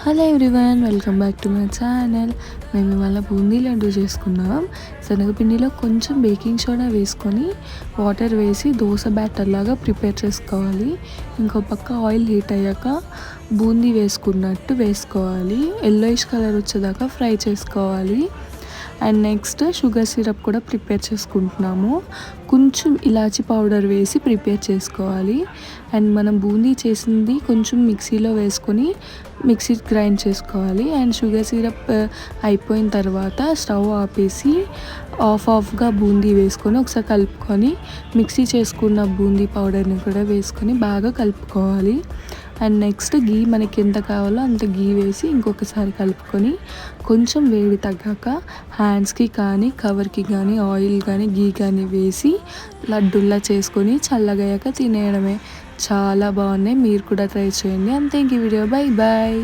Hello everyone, welcome back to my channel. మేము ఇవాళ బూందీ లడ్డు చేసుకున్నాం. శనగపిండిలో కొంచెం బేకింగ్ సోడా వేసుకొని వాటర్ వేసి దోశ బ్యాటర్ లాగా ప్రిపేర్ చేసుకోవాలి. ఇంకో పక్క ఆయిల్ హీట్ అయ్యాక బూందీ వేసుకున్నట్టు వేసుకోవాలి. ఎల్లోయిష్ కలర్ వచ్చేదాకా ఫ్రై చేసుకోవాలి. అండ్ నెక్స్ట్ షుగర్ సిరప్ కూడా ప్రిపేర్ చేసుకుంటున్నాము. కొంచెం ఇలాచీ పౌడర్ వేసి ప్రిపేర్ చేసుకోవాలి. అండ్ మనం బూందీ చేసింది కొంచెం మిక్సీలో వేసుకొని మిక్సీ గ్రైండ్ చేసుకోవాలి. అండ్ షుగర్ సిరప్ అయిపోయిన తర్వాత స్టవ్ ఆపేసి ఆఫ్గా బూందీ వేసుకొని ఒకసారి కలుపుకొని మిక్సీ చేసుకున్న బూందీ పౌడర్ని కూడా వేసుకొని బాగా కలుపుకోవాలి. అండ్ నెక్స్ట్ గీ మనకి ఎంత కావాలో అంత గీ వేసి ఇంకొకసారి కలుపుకొని కొంచెం వేడి తగ్గాక హ్యాండ్స్కి కానీ కవర్కి కానీ ఆయిల్ కానీ గీ కానీ వేసి లడ్డుల్లా చేసుకొని చల్లగయ్యాక తినేయడమే. చాలా బాగున్నాయి, మీరు కూడా ట్రై చేయండి. అంతే, ఇంక వీడియో. Bye bye.